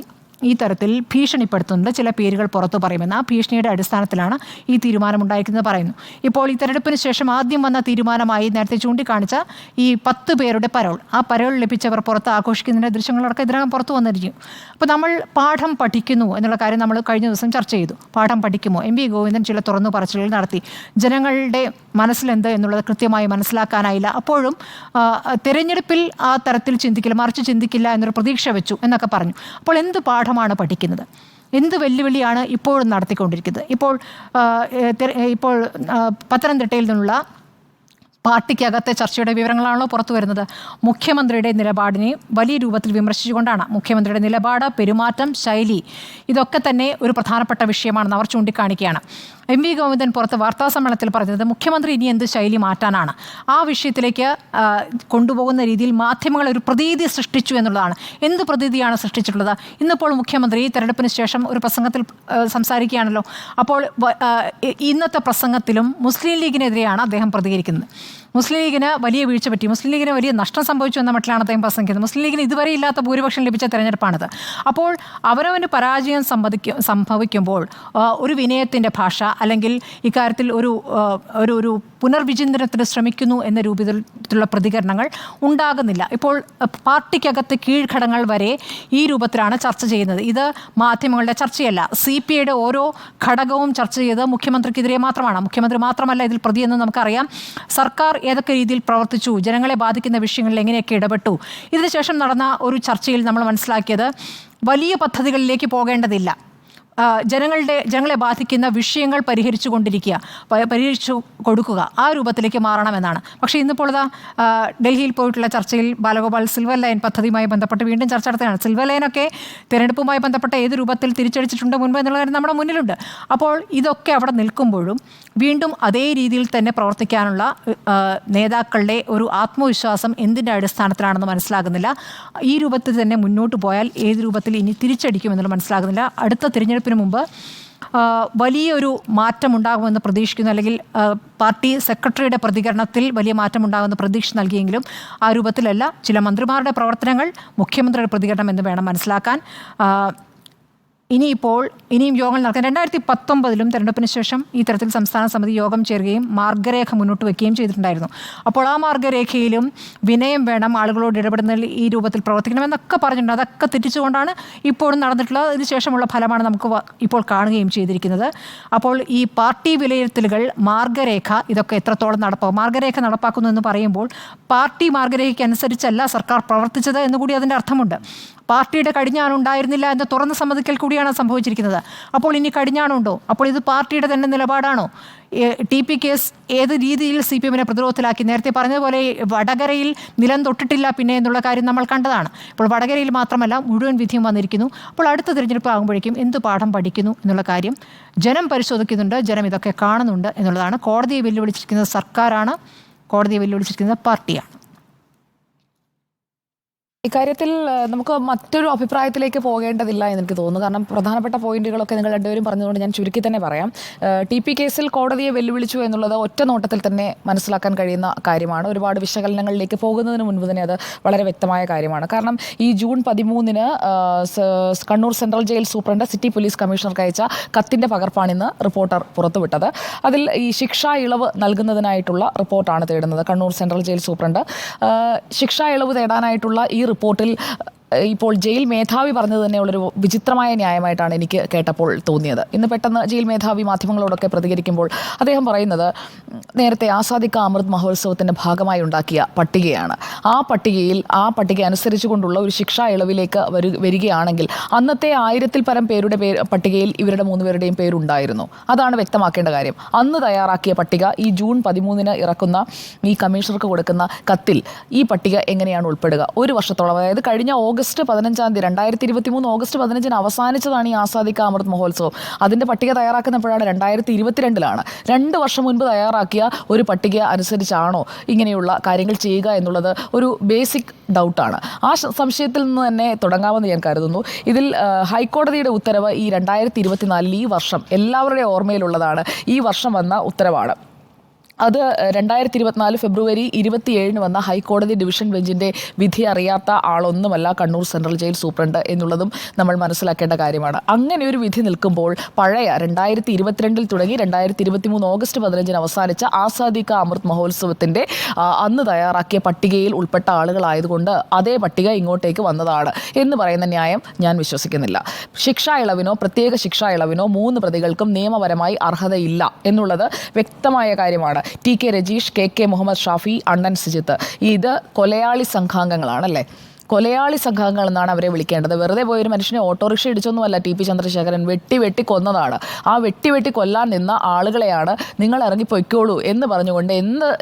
ഈ തരത്തിൽ ഭീഷണിപ്പെടുത്തുന്നുണ്ട്, ചില പേരുകൾ പുറത്തു പറയുമെന്ന്. ആ ഭീഷണിയുടെ അടിസ്ഥാനത്തിലാണ് ഈ തീരുമാനമുണ്ടായിരിക്കുന്നത് പറയുന്നു. ഇപ്പോൾ ഈ തെരഞ്ഞെടുപ്പിന് ശേഷം ആദ്യം വന്ന തീരുമാനമായി നേരത്തെ ചൂണ്ടിക്കാണിച്ച ഈ 10 പേരുടെ പരോൾ, ആ പരോൾ ലഭിച്ചവർ പുറത്ത് ആഘോഷിക്കുന്നതിൻ്റെ ദൃശ്യങ്ങളടക്കം ഇതിനകം പുറത്തു വന്നിരിക്കും. അപ്പോൾ നമ്മൾ പാഠം പഠിക്കുന്നു എന്നുള്ള കാര്യം നമ്മൾ കഴിഞ്ഞ ദിവസം ചർച്ച ചെയ്തു. പാഠം പഠിക്കുമോ? MV ഗോവിന്ദൻ ചില തുറന്നു പറച്ചിലുകൾ നടത്തി. ജനങ്ങളുടെ മനസ്സിലെന്ത് എന്നുള്ളത് കൃത്യമായി മനസ്സിലാക്കാനായില്ല. അപ്പോഴും തെരഞ്ഞെടുപ്പിൽ ആ തരത്തിൽ ചിന്തിക്കില്ല, മറിച്ച് ചിന്തിക്കില്ല എന്നൊരു പ്രതീക്ഷ വെച്ചു എന്നൊക്കെ പറഞ്ഞു. അപ്പോൾ എന്ത് പാഠം പാഠമാണ് പഠിക്കുന്നത്? എന്ത് വെല്ലുവിളിയാണ് ഇപ്പോഴും നടത്തിക്കൊണ്ടിരിക്കുന്നത്? ഇപ്പോൾ പത്തനംതിട്ടയിൽ നിന്നുള്ള പാർട്ടിക്കകത്തെ ചർച്ചയുടെ വിവരങ്ങളാണല്ലോ പുറത്തു വരുന്നത്. മുഖ്യമന്ത്രിയുടെ നിലപാടിനെ വലിയ രൂപത്തിൽ വിമർശിച്ചുകൊണ്ടാണ്. മുഖ്യമന്ത്രിയുടെ നിലപാട്, പെരുമാറ്റം, ശൈലി ഇതൊക്കെ തന്നെ ഒരു പ്രധാനപ്പെട്ട വിഷയമാണെന്ന് അവർ ചൂണ്ടിക്കാണിക്കുകയാണ്. എം വി ഗോവിന്ദൻ പുറത്ത് വാർത്താസമ്മേളനത്തിൽ പറഞ്ഞത് മുഖ്യമന്ത്രി ഇനി എന്ത് ശൈലി മാറ്റാനാണ്? ആ വിഷയത്തിലേക്ക് കൊണ്ടുപോകുന്ന രീതിയിൽ മാധ്യമങ്ങൾ ഒരു പ്രതീതി സൃഷ്ടിച്ചു എന്നുള്ളതാണ്. എന്ത് പ്രതീതിയാണ് സൃഷ്ടിച്ചിട്ടുള്ളത്? ഇന്നിപ്പോൾ മുഖ്യമന്ത്രി തെരഞ്ഞെടുപ്പിന് ശേഷം ഒരു പ്രസംഗത്തിൽ സംസാരിക്കുകയാണല്ലോ. അപ്പോൾ ഇന്നത്തെ പ്രസംഗത്തിലും മുസ്ലിം ലീഗിനെതിരെയാണ് അദ്ദേഹം പ്രതികരിക്കുന്നത്. മുസ്ലിം ലീഗിന് വലിയ വീഴ്ച പറ്റി, മുസ്ലിം ലീഗിന് വലിയ നഷ്ടം സംഭവിച്ചു എന്ന മട്ടിലാണ് അദ്ദേഹം പ്രസംഗിക്കുന്നത്. മുസ്ലിം ലീഗിന് ഇതുവരെ ഇല്ലാത്ത ഭൂരിപക്ഷം ലഭിച്ച തെരഞ്ഞെടുപ്പാണിത്. അപ്പോൾ അവരവന് പരാജയം സംഭവിക്കുമ്പോൾ ഒരു വിനയത്തിൻ്റെ ഭാഷ അല്ലെങ്കിൽ ഇക്കാര്യത്തിൽ ഒരു പുനർവിചിന്തനത്തിന് ശ്രമിക്കുന്നു എന്ന രൂപത്തിലുള്ള പ്രതികരണങ്ങൾ ഉണ്ടാകുന്നില്ല. ഇപ്പോൾ പാർട്ടിക്കകത്ത് കീഴ്ഘടകങ്ങൾ വരെ ഈ രൂപത്തിലാണ് ചർച്ച ചെയ്യുന്നത്. ഇത് മാധ്യമങ്ങളുടെ ചർച്ചയല്ല. CPIയുടെ ഓരോ ഘടകവും ചർച്ച ചെയ്ത് മുഖ്യമന്ത്രിക്കെതിരെ മാത്രമാണ്. മുഖ്യമന്ത്രി മാത്രമല്ല ഇതിൽ പ്രതിയെന്ന് നമുക്കറിയാം. സർക്കാർ ഏതൊക്കെ രീതിയിൽ പ്രവർത്തിച്ചു, ജനങ്ങളെ ബാധിക്കുന്ന വിഷയങ്ങളിൽ എങ്ങനെയൊക്കെ ഇടപെട്ടു. ഇതിനുശേഷം നടന്ന ഒരു ചർച്ചയിൽ നമ്മൾ മനസ്സിലാക്കിയത് വലിയ പദ്ധതികളിലേക്ക് പോകേണ്ടതില്ല, ജനങ്ങളെ ബാധിക്കുന്ന വിഷയങ്ങൾ പരിഹരിച്ചു കൊടുക്കുക, ആ രൂപത്തിലേക്ക് മാറണമെന്നാണ്. പക്ഷേ ഇന്നിപ്പോൾ ഡൽഹിയിൽ പോയിട്ടുള്ള ചർച്ചയിൽ ബാലഗോപാൽ സിൽവർ ലൈൻ പദ്ധതിയുമായി ബന്ധപ്പെട്ട് വീണ്ടും ചർച്ച നടത്തുകയാണ്. സിൽവർ ലൈനൊക്കെ തിരഞ്ഞെടുപ്പുമായി ബന്ധപ്പെട്ട ഏത് രൂപത്തിൽ തിരിച്ചടിച്ചിട്ടുണ്ട് മുൻപ് എന്നുള്ള കാര്യം നമ്മുടെ മുന്നിലുണ്ട്. അപ്പോൾ ഇതൊക്കെ അവിടെ നിൽക്കുമ്പോഴും വീണ്ടും അതേ രീതിയിൽ തന്നെ പ്രവർത്തിക്കാനുള്ള നേതാക്കളുടെ ഒരു ആത്മവിശ്വാസം എന്തിൻ്റെ അടിസ്ഥാനത്തിലാണെന്ന് മനസ്സിലാകുന്നില്ല. ഈ രൂപത്തിൽ തന്നെ മുന്നോട്ട് പോയാൽ ഏത് രൂപത്തിൽ ഇനി തിരിച്ചടിക്കുമെന്നുള്ള മനസ്സിലാകുന്നില്ല. അടുത്ത തിരഞ്ഞെടുപ്പിന് മുമ്പ് വലിയൊരു മാറ്റം ഉണ്ടാകുമെന്ന് പ്രതീക്ഷിക്കുന്നു, അല്ലെങ്കിൽ പാർട്ടി സെക്രട്ടറിയുടെ പ്രതികരണത്തിൽ വലിയ മാറ്റം ഉണ്ടാകുമെന്ന് പ്രതീക്ഷ നൽകിയെങ്കിലും ആ രൂപത്തിലല്ല. ചില മന്ത്രിമാരുടെ പ്രവർത്തനങ്ങൾ, മുഖ്യമന്ത്രിയുടെ പ്രതികരണം എന്ന് വേണം മനസ്സിലാക്കാൻ. ഇനിയും യോഗങ്ങൾ നടക്കാൻ 2019 തെരഞ്ഞെടുപ്പിന് ശേഷം ഈ തരത്തിൽ സംസ്ഥാന സമിതി യോഗം ചേരുകയും മാർഗരേഖ മുന്നോട്ട് വയ്ക്കുകയും ചെയ്തിട്ടുണ്ടായിരുന്നു. അപ്പോൾ ആ മാർഗരേഖയിലും വിനയം വേണം, ആളുകളോട് ഇടപെടുന്നതിൽ ഈ രൂപത്തിൽ പ്രവർത്തിക്കണമെന്നൊക്കെ പറഞ്ഞിട്ടുണ്ട്. അതൊക്കെ തെറ്റിച്ചുകൊണ്ടാണ് ഇപ്പോഴും നടന്നിട്ടുള്ളത്. ഇതിനുശേഷമുള്ള ഫലമാണ് നമുക്ക് ഇപ്പോൾ കാണുകയും ചെയ്തിരിക്കുന്നത്. അപ്പോൾ ഈ പാർട്ടി വിലയിരുത്തലുകൾ, മാർഗരേഖ ഇതൊക്കെ എത്രത്തോളം നടപ്പാക്കും? മാർഗരേഖ നടപ്പാക്കുന്നു എന്ന് പറയുമ്പോൾ പാർട്ടി മാർഗരേഖയ്ക്ക് അനുസരിച്ചല്ല സർക്കാർ പ്രവർത്തിച്ചത് എന്നുകൂടി അതിൻ്റെ അർത്ഥമുണ്ട്. പാർട്ടിയുടെ കടിഞ്ഞാണുണ്ടായിരുന്നില്ല എന്ന് തുറന്ന് സമ്മതിക്കൽ കൂടിയാണ് സംഭവിച്ചിരിക്കുന്നത്. അപ്പോൾ ഇനി കടിഞ്ഞാണുണ്ടോ? അപ്പോൾ ഇത് പാർട്ടിയുടെ തന്നെ നിലപാടാണോ? TP കേസ് ഏത് രീതിയിൽ CPM പ്രതിരോധത്തിലാക്കി? നേരത്തെ പറഞ്ഞതുപോലെ വടകരയിൽ നിലം തൊട്ടിട്ടില്ല പിന്നെ എന്നുള്ള കാര്യം നമ്മൾ കണ്ടതാണ്. ഇപ്പോൾ വടകരയിൽ മാത്രമല്ല മുഴുവൻ വിധിയും വന്നിരിക്കുന്നു. അപ്പോൾ അടുത്ത തിരഞ്ഞെടുപ്പ് ആകുമ്പോഴേക്കും എന്ത് പാഠം പഠിക്കുന്നു എന്നുള്ള കാര്യം ജനം പരിശോധിക്കുന്നുണ്ട്, ജനം ഇതൊക്കെ കാണുന്നുണ്ട് എന്നുള്ളതാണ്. കോടതിയെ വെല്ലുവിളിച്ചിരിക്കുന്നത് സർക്കാരാണ്, കോടതിയെ വെല്ലുവിളിച്ചിരിക്കുന്നത് പാർട്ടിയാണ്.
ഇക്കാര്യത്തിൽ നമുക്ക് മറ്റൊരു അഭിപ്രായത്തിലേക്ക് പോകേണ്ടതില്ല എന്ന് എനിക്ക് തോന്നുന്നു. കാരണം പ്രധാനപ്പെട്ട പോയിന്റുകളൊക്കെ നിങ്ങൾ രണ്ടുപേരും പറഞ്ഞതുകൊണ്ട് ഞാൻ ചുരുക്കി തന്നെ പറയാം. TP കേസിൽ കോടതിയെ വെല്ലുവിളിച്ചു എന്നുള്ളത് ഒറ്റ നോട്ടത്തിൽ തന്നെ മനസ്സിലാക്കാൻ കഴിയുന്ന കാര്യമാണ്. ഒരുപാട് വിശകലനങ്ങളിലേക്ക് പോകുന്നതിന് മുൻപ് തന്നെ അത് വളരെ വ്യക്തമായ കാര്യമാണ്. കാരണം ഈ June 13 Kannur central jail superintendent city police കമ്മീഷണർക്ക് അയച്ച കത്തിൻ്റെ പകർപ്പാണിന്ന് റിപ്പോർട്ടർ പുറത്തുവിട്ടത്. അതിൽ ഈ ശിക്ഷാ ഇളവ് നൽകുന്നതിനായിട്ടുള്ള റിപ്പോർട്ടാണ് തേടുന്നത്. കണ്ണൂർ സെൻട്രൽ ജയിൽ സൂപ്രണ്ട് ശിക്ഷാ ഇളവ് തേടാനായിട്ടുള്ള ഈ റിപ്പോർട്ടിൽ ഇപ്പോൾ ജയിൽ മേധാവി പറഞ്ഞത് തന്നെയുള്ളൊരു വിചിത്രമായ ന്യായമായിട്ടാണ് എനിക്ക് കേട്ടപ്പോൾ തോന്നിയത്. ഇന്ന് പെട്ടെന്ന് ജയിൽ മേധാവി മാധ്യമങ്ങളോടൊക്കെ പ്രതികരിക്കുമ്പോൾ അദ്ദേഹം പറയുന്നത് നേരത്തെ ആസാദി കാ അമൃത് മഹോത്സവത്തിൻ്റെ ഭാഗമായി ഉണ്ടാക്കിയ പട്ടികയാണ്. ആ പട്ടിക അനുസരിച്ചുകൊണ്ടുള്ള ഒരു ശിക്ഷാ ഇളവിലേക്ക് വരികയാണെങ്കിൽ അന്നത്തെ 1000-ൽ പരം പേരുടെ പട്ടികയിൽ ഇവരുടെ 3 പേരുടെയും പേരുണ്ടായിരുന്നു. അതാണ് വ്യക്തമാക്കേണ്ട കാര്യം. അന്ന് തയ്യാറാക്കിയ പട്ടിക ഈ ജൂൺ 13 ഇറക്കുന്ന ഈ കമ്മീഷണർക്ക് കൊടുക്കുന്ന കത്തിൽ ഈ പട്ടിക എങ്ങനെയാണ് ഉൾപ്പെടുക? ഒരു വർഷത്തോളം, അതായത് കഴിഞ്ഞ ഓഗസ്റ്റ് 15 2023 ഓഗസ്റ്റ് 15 അവസാനിച്ചതാണ് ഈ ആസാദി കാ അമൃത് മഹോത്സവം. അതിൻ്റെ പട്ടിക തയ്യാറാക്കുന്നപ്പോഴാണ് 2022 2 വർഷം മുൻപ് തയ്യാറാക്കിയ ഒരു പട്ടിക അനുസരിച്ചാണോ ഇങ്ങനെയുള്ള കാര്യങ്ങൾ ചെയ്യുക എന്നുള്ളത് ഒരു ബേസിക് ഡൗട്ടാണ്. ആ സംശയത്തിൽ നിന്ന് തന്നെ തുടങ്ങാമെന്ന് ഞാൻ കരുതുന്നു. ഇതിൽ ഹൈക്കോടതിയുടെ ഉത്തരവ് ഈ 2024 ഈ വർഷം എല്ലാവരുടെയും ഓർമ്മയിലുള്ളതാണ്. ഈ വർഷം വന്ന ഉത്തരവാണ്. അത് 2024 ഫെബ്രുവരി 27 വന്ന ഹൈക്കോടതി ഡിവിഷൻ ബെഞ്ചിൻ്റെ വിധി അറിയാത്ത ആളൊന്നുമല്ല കണ്ണൂർ സെൻട്രൽ ജയിൽ സൂപ്രണ്ട് എന്നുള്ളതും നമ്മൾ മനസ്സിലാക്കേണ്ട കാര്യമാണ്. അങ്ങനെ ഒരു വിധി നിൽക്കുമ്പോൾ പഴയ 2022 തുടങ്ങി 2023 ഓഗസ്റ്റ് 15 അവസാനിച്ച ആസാദി കാ അമൃത് മഹോത്സവത്തിൻ്റെ അന്ന് തയ്യാറാക്കിയ പട്ടികയിൽ ഉൾപ്പെട്ട ആളുകളായതുകൊണ്ട് അതേ പട്ടിക ഇങ്ങോട്ടേക്ക് വന്നതാണ് എന്ന് പറയുന്ന ന്യായം ഞാൻ വിശ്വസിക്കുന്നില്ല. ശിക്ഷാ ഇളവിനോ പ്രത്യേക ശിക്ഷാ ഇളവിനോ 3 പ്രതികൾക്കും നിയമപരമായി അർഹതയില്ല എന്നുള്ളത് വ്യക്തമായ കാര്യമാണ്. TK രജീഷ്, KK മുഹമ്മദ് ഷാഫി, അണ്ണൻ സിജിത്ത് ഇത് കൊലയാളി സംഘാംഗങ്ങളാണല്ലേ. കൊലയാളി സംഘങ്ങൾ എന്നാണ് അവരെ വിളിക്കേണ്ടത്. വെറുതെ പോയൊരു മനുഷ്യനെ ഓട്ടോറിക്ഷ ഇടിച്ചൊന്നുമല്ല ടി പി ചന്ദ്രശേഖരൻ, വെട്ടി കൊന്നതാണ്. ആ വെട്ടി കൊല്ലാൻ നിന്ന ആളുകളെയാണ് നിങ്ങൾ ഇറങ്ങിപ്പൊയ്ക്കോളൂ എന്ന് പറഞ്ഞുകൊണ്ട്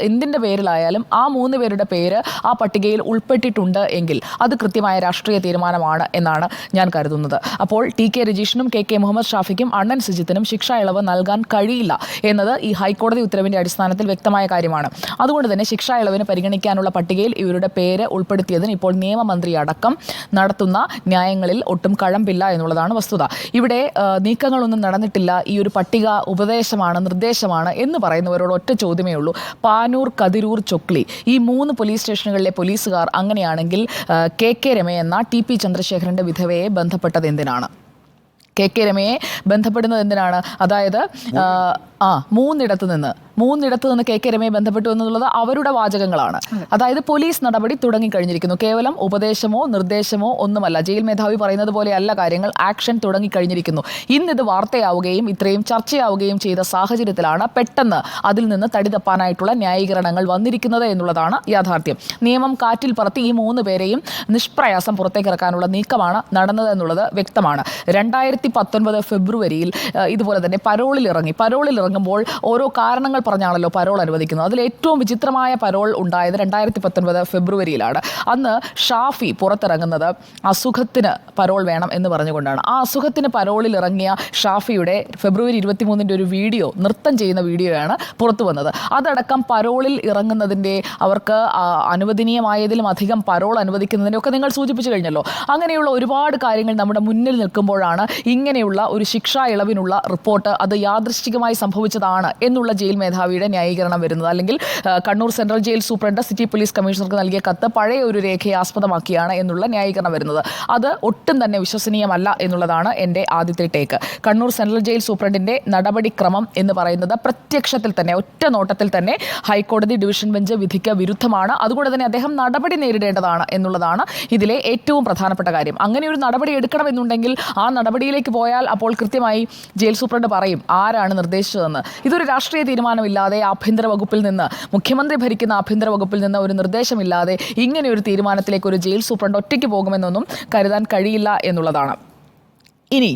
എന്തിൻ്റെ പേരിലായാലും ആ 3 പേരുടെ പേര് ആ പട്ടികയിൽ ഉൾപ്പെട്ടിട്ടുണ്ട് എങ്കിൽ അത് കൃത്യമായ രാഷ്ട്രീയ തീരുമാനമാണ് എന്നാണ് ഞാൻ കരുതുന്നത്. അപ്പോൾ ടി.കെ. രജീഷിനും കെ മുഹമ്മദ് ഷാഫിക്കും അണ്ണൻ സുജിത്തിനും ശിക്ഷാ ഇളവ് നൽകാൻ കഴിയില്ല എന്നത് ഈ ഹൈക്കോടതി ഉത്തരവിൻ്റെ അടിസ്ഥാനത്തിൽ വ്യക്തമായ കാര്യമാണ്. അതുകൊണ്ട് തന്നെ ശിക്ഷാ ഇളവിന് പരിഗണിക്കാനുള്ള പട്ടികയിൽ ഇവരുടെ പേര് ഉൾപ്പെടുത്തിയതിന് ഇപ്പോൾ നിയമമന്ത്രി അടക്കം നടത്തുന്ന ന്യായങ്ങളിൽ ഒട്ടും കഴമ്പില്ല എന്നുള്ളതാണ് വസ്തുത. ഇവിടെ നീക്കങ്ങളൊന്നും നടന്നിട്ടില്ല, ഈ ഒരു പട്ടിക ഉപദേശമാണ്, നിർദ്ദേശമാണ് എന്ന് പറയുന്നവരോട് ഒറ്റ ചോദ്യമേ ഉള്ളൂ. പാനൂർ, കതിരൂർ, ചൊക്ലി ഈ 3 പോലീസ് സ്റ്റേഷനുകളിലെ പോലീസുകാർ അങ്ങനെയാണെങ്കിൽ കെ രമ എന്ന ടി പി ചന്ദ്രശേഖരൻ്റെ വിധവയെ ബന്ധപ്പെട്ടത് എന്തിനാണ്? കെ രമയെ ബന്ധപ്പെടുന്നത് എന്തിനാണ്? അതായത് മൂന്നിടത്ത് നിന്ന് കെ രമയെ ബന്ധപ്പെട്ടു എന്നുള്ളത് അവരുടെ വാചകങ്ങളാണ്. അതായത് പോലീസ് നടപടി തുടങ്ങിക്കഴിഞ്ഞിരിക്കുന്നു. കേവലം ഉപദേശമോ നിർദ്ദേശമോ ഒന്നുമല്ല. ജയിൽ മേധാവി പറയുന്നത് പോലെയല്ല കാര്യങ്ങൾ, ആക്ഷൻ തുടങ്ങിക്കഴിഞ്ഞിരിക്കുന്നു. ഇന്നിത് വാർത്തയാവുകയും ഇത്രയും ചർച്ചയാവുകയും ചെയ്ത സാഹചര്യത്തിലാണ് പെട്ടെന്ന് അതിൽ നിന്ന് തടി തപ്പാനായിട്ടുള്ള ന്യായീകരണങ്ങൾ വന്നിരിക്കുന്നത് എന്നുള്ളതാണ് യാഥാർത്ഥ്യം. നിയമം കാറ്റിൽ പറത്തി ഈ 3 പേരെയും നിഷ്പ്രയാസം പുറത്തേക്കിറക്കാനുള്ള നീക്കമാണ് നടന്നത് എന്നുള്ളത് വ്യക്തമാണ്. 2019 ഫെബ്രുവരിയിൽ ഇതുപോലെ തന്നെ പരോളിൽ ഇറങ്ങുമ്പോൾ ഓരോ കാരണങ്ങൾ പറഞ്ഞാണല്ലോ പരോൾ അനുവദിക്കുന്നത്. അതിൽ ഏറ്റവും വിചിത്രമായ പരോൾ ഉണ്ടായത് 2019 ഫെബ്രുവരിയിലാണ്. അന്ന് ഷാഫി പുറത്തിറങ്ങുന്നത് അസുഖത്തിന് പരോൾ വേണം എന്ന് പറഞ്ഞുകൊണ്ടാണ്. ആ അസുഖത്തിന് പരോളിൽ ഇറങ്ങിയ ഷാഫിയുടെ ഫെബ്രുവരി 23 ഒരു വീഡിയോ, നൃത്തം ചെയ്യുന്ന വീഡിയോയാണ് പുറത്തു വന്നത്. അതടക്കം പരോളിൽ ഇറങ്ങുന്നതിൻ്റെ, അവർക്ക് അനുവദനീയമായതിലും അധികം പരോൾ അനുവദിക്കുന്നതിൻ്റെ ഒക്കെ നിങ്ങൾ സൂചിപ്പിച്ചു കഴിഞ്ഞല്ലോ. അങ്ങനെയുള്ള ഒരുപാട് കാര്യങ്ങൾ നമ്മുടെ മുന്നിൽ നിൽക്കുമ്പോഴാണ് ഇങ്ങനെയുള്ള ഒരു ശിക്ഷാ ഇളവിനുള്ള റിപ്പോർട്ട് അത് യാദൃശ്ചികമായി സംഭവിച്ചതാണ് എന്നുള്ള ജയിൽ മേധാവിയുടെ ന്യായീകരണം വരുന്നത്. അല്ലെങ്കിൽ Kannur central jail superintendent city police കമ്മീഷണർക്ക് നൽകിയ കത്ത് പഴയ ഒരു രേഖയെ ആസ്പദമാക്കിയാണ് എന്നുള്ള ന്യായീകരണം വരുന്നത്. അത് ഒട്ടും തന്നെ വിശ്വസനീയമല്ല എന്നുള്ളതാണ് എൻ്റെ ആദ്യത്തെ ടേക്ക്. കണ്ണൂർ സെൻട്രൽ ജയിൽ സൂപ്രണ്ടിൻ്റെ നടപടിക്രമം എന്ന് പറയുന്നത് പ്രത്യക്ഷത്തിൽ തന്നെ, ഒറ്റ നോട്ടത്തിൽ തന്നെ ഹൈക്കോടതി ഡിവിഷൻ ബെഞ്ച് വിധിക്ക് വിരുദ്ധമാണ്. അതുകൊണ്ട് തന്നെ അദ്ദേഹം നടപടി നേരിടേണ്ടതാണ് എന്നുള്ളതാണ് ഇതിലെ ഏറ്റവും പ്രധാനപ്പെട്ട കാര്യം. അങ്ങനെ ഒരു നടപടി എടുക്കണമെന്നുണ്ടെങ്കിൽ ആ നടപടിയിലേക്ക് പോയാൽ അപ്പോൾ കൃത്യമായി ജയിൽ സൂപ്രണ്ട് പറയും ആരാണ് നിർദ്ദേശിച്ചതെന്ന്. ഇതൊരു രാഷ്ട്രീയ തീരുമാനമില്ലാതെ ആഭ്യന്തര വകുപ്പിൽ നിന്ന്, മുഖ്യമന്ത്രി ഭരിക്കുന്ന ആഭ്യന്തര വകുപ്പിൽ നിന്ന് ഒരു നിർദ്ദേശമില്ലാതെ ഇങ്ങനെ ഒരു തീരുമാനത്തിലേക്ക് ഒരു ജയിൽ സൂപ്രണ്ട് ഒറ്റയ്ക്ക് പോകുമെന്നൊന്നും കരുതാൻ കഴിയില്ല എന്നുള്ളതാണ്. ഇനി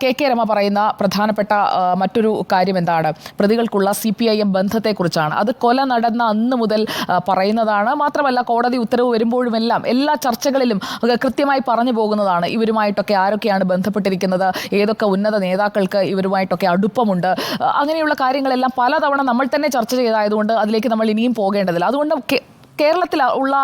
കെ രമ പറയുന്ന പ്രധാനപ്പെട്ട മറ്റൊരു കാര്യം എന്താണ്? പ്രതികൾക്കുള്ള CPIM ബന്ധത്തെക്കുറിച്ചാണ്. അത് കൊല നടന്ന അന്ന് മുതൽ പറയുന്നതാണ്. മാത്രമല്ല കോടതി ഉത്തരവ് വരുമ്പോഴുമെല്ലാം എല്ലാ ചർച്ചകളിലും കൃത്യമായി പറഞ്ഞു പോകുന്നതാണ്. ഇവരുമായിട്ടൊക്കെ ആരൊക്കെയാണ് ബന്ധപ്പെട്ടിരിക്കുന്നത്, ഏതൊക്കെ ഉന്നത നേതാക്കൾക്ക് ഇവരുമായിട്ടൊക്കെ അടുപ്പമുണ്ട്, അങ്ങനെയുള്ള കാര്യങ്ങളെല്ലാം പലതവണ നമ്മൾ തന്നെ ചർച്ച ചെയ്തതായതുകൊണ്ട് അതിലേക്ക് നമ്മൾ ഇനിയും പോകേണ്ടതില്ല. അതുകൊണ്ട് കേരളത്തിൽ ഉള്ള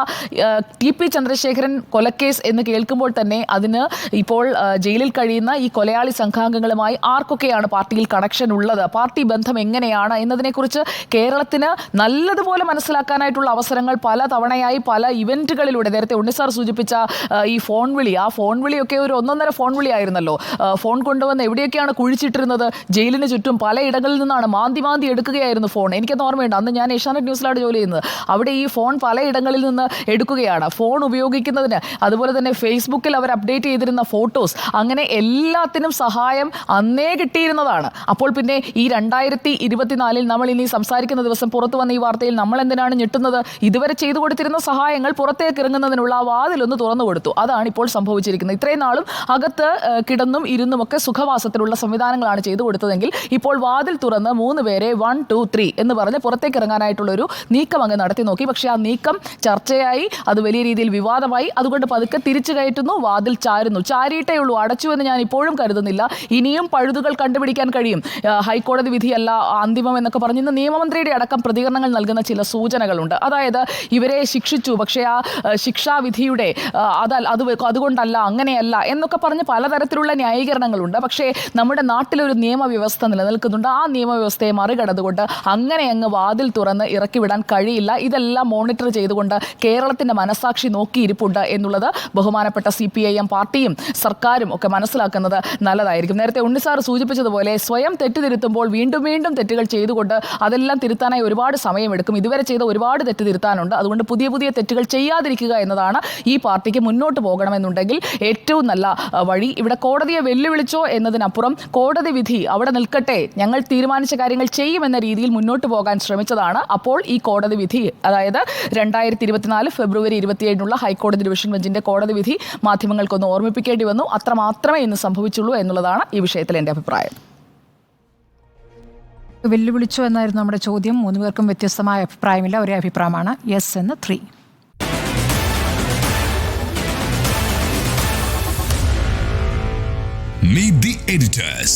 ടി പി ചന്ദ്രശേഖരൻ കൊലക്കേസ് എന്ന് കേൾക്കുമ്പോൾ തന്നെ അതിന് ഇപ്പോൾ ജയിലിൽ കഴിയുന്ന ഈ കൊലയാളി സംഘാംഗങ്ങളുമായി ആർക്കൊക്കെയാണ് പാർട്ടിയിൽ കണക്ഷൻ ഉള്ളത്, പാർട്ടി ബന്ധം എങ്ങനെയാണ് എന്നതിനെക്കുറിച്ച് കേരളത്തിന് നല്ലതുപോലെ മനസ്സിലാക്കാനായിട്ടുള്ള അവസരങ്ങൾ പല തവണയായി പല ഇവൻറ്റുകളിലൂടെ, നേരത്തെ ഉണ്ണിസാർ സൂചിപ്പിച്ച ഈ ഫോൺ വിളി, ആ ഫോൺ വിളിയൊക്കെ ഒരു 1.5 ഫോൺ വിളി ആയിരുന്നല്ലോ. ഫോൺ കൊണ്ടുവന്ന് എവിടെയൊക്കെയാണ് കുഴിച്ചിട്ടിരുന്നത്, ജയിലിന് ചുറ്റും പലയിടങ്ങളിൽ നിന്നാണ് മാന്തി എടുക്കുകയായിരുന്നു ഫോൺ. എനിക്കത് ഓർമ്മയുണ്ട്. അന്ന് ഞാൻ ഏഷ്യാനെറ്റ് ന്യൂസിലാണ് ജോലി ചെയ്യുന്നത്. അവിടെ ഈ ഫോൺ പലയിടങ്ങളിൽ നിന്ന് എടുക്കുകയാണ്. ഫോൺ ഉപയോഗിക്കുന്നതിന്, അതുപോലെ തന്നെ ഫേസ്ബുക്കിൽ അവർ അപ്ഡേറ്റ് ചെയ്തിരുന്ന ഫോട്ടോസ്, അങ്ങനെ എല്ലാത്തിനും സഹായം അന്നേ കിട്ടിയിരുന്നതാണ്. അപ്പോൾ പിന്നെ ഈ 2024 നമ്മൾ ഇനി സംസാരിക്കുന്ന ദിവസം പുറത്തു വന്ന ഈ വാർത്തയിൽ നമ്മൾ എന്തിനാണ് ഞെട്ടുന്നത്? ഇതുവരെ ചെയ്തു കൊടുത്തിരുന്ന സഹായങ്ങൾ പുറത്തേക്ക് ഇറങ്ങുന്നതിനുള്ള ആ വാതിലൊന്ന് തുറന്നു കൊടുത്തു. അതാണ് ഇപ്പോൾ സംഭവിച്ചിരിക്കുന്നത്. ഇത്രയും നാളും അകത്ത് കിടന്നും ഇരുന്നുമൊക്കെ സുഖവാസത്തിലുള്ള സംവിധാനങ്ങളാണ് ചെയ്തു കൊടുത്തതെങ്കിൽ ഇപ്പോൾ വാതിൽ തുറന്ന് 3 പേരെ 1, 2, 3 എന്ന് പറഞ്ഞ് പുറത്തേക്ക് ഇറങ്ങാനായിട്ടുള്ളൊരു നീക്കം അങ്ങ് നടത്തി നോക്കി. പക്ഷേ ആ നീക്കം ചർച്ചയായി, അത് വലിയ രീതിയിൽ വിവാദമായി. അതുകൊണ്ട് പതുക്കെ തിരിച്ചു കയറ്റുന്നു, വാതിൽ ചാരുന്നു. ചാരിയിട്ടേ ഉള്ളൂ, അടച്ചു എന്ന് ഞാൻ ഇപ്പോഴും കരുതുന്നില്ല. ഇനിയും പഴുതുകൾ കണ്ടുപിടിക്കാൻ കഴിയും. ഹൈക്കോടതി വിധിയല്ല അന്തിമം എന്നൊക്കെ പറഞ്ഞ് ഇന്ന് നിയമമന്ത്രിയുടെ അടക്കം പ്രതികരണങ്ങൾ നൽകുന്ന ചില സൂചനകളുണ്ട്. അതായത് ഇവരെ ശിക്ഷിച്ചു, പക്ഷേ ആ ശിക്ഷാവിധിയുടെ അതുകൊണ്ടല്ല, അങ്ങനെയല്ല എന്നൊക്കെ പറഞ്ഞ് പലതരത്തിലുള്ള ന്യായീകരണങ്ങളുണ്ട്. പക്ഷേ നമ്മുടെ നാട്ടിലൊരു നിയമവ്യവസ്ഥ നിലനിൽക്കുന്നുണ്ട്. ആ നിയമവ്യവസ്ഥയെ മറികടന്നുകൊണ്ട് അങ്ങനെ അങ്ങ് വാതിൽ തുറന്ന് ഇറക്കിവിടാൻ കഴിയില്ല. ഇതെല്ലാം മോണിറ്റർ ചെയ്തുകൊണ്ട് കേരളത്തിൻ്റെ മനസാക്ഷി നോക്കിയിരിപ്പുണ്ട് എന്നുള്ളത് ബഹുമാനപ്പെട്ട CPIM പാർട്ടിയും സർക്കാരും ഒക്കെ മനസ്സിലാക്കുന്നത് നല്ലതായിരിക്കും. നേരത്തെ ഉണ്ണിസാർ സൂചിപ്പിച്ചതുപോലെ സ്വയം തെറ്റുതിരുത്തുമ്പോൾ വീണ്ടും തെറ്റുകൾ ചെയ്തുകൊണ്ട് അതെല്ലാം തിരുത്താനായി ഒരുപാട് സമയമെടുക്കും. ഇതുവരെ ചെയ്ത ഒരുപാട് തെറ്റ് തിരുത്താനുണ്ട്. അതുകൊണ്ട് പുതിയ തെറ്റുകൾ ചെയ്യാതിരിക്കുക എന്നതാണ് ഈ പാർട്ടിക്ക് മുന്നോട്ട് പോകണമെന്നുണ്ടെങ്കിൽ ഏറ്റവും നല്ല വഴി. ഇവിടെ കോടതിയെ വെല്ലുവിളിച്ചോ എന്നതിനപ്പുറം കോടതി വിധി അവിടെ നിൽക്കട്ടെ, ഞങ്ങൾ തീരുമാനിച്ച കാര്യങ്ങൾ ചെയ്യുമെന്ന രീതിയിൽ മുന്നോട്ട് പോകാൻ ശ്രമിച്ചതാണ്. അപ്പോൾ ഈ കോടതി വിധി, അതായത് 2024 ഫെബ്രുവരി 27 ഹൈക്കോടതി ഡിവിഷൻ ബെഞ്ചിന്റെ കോടതി വിധി മാധ്യമങ്ങൾക്കൊന്ന് ഓർമ്മിപ്പിക്കേണ്ടി വന്നു. അത്രമാത്രമേ ഇന്ന് സംഭവിച്ചുള്ളൂ എന്നുള്ളതാണ് ഈ വിഷയത്തിൽ എൻ്റെ അഭിപ്രായം.
വെല്ലുവിളിച്ചു എന്നായിരുന്നു നമ്മുടെ ചോദ്യം. 3 പേർക്കും വ്യത്യസ്തമായ അഭിപ്രായമില്ല, ഒരേ അഭിപ്രായമാണ്, യെസ് എന്ന് 3.
Meet the editors.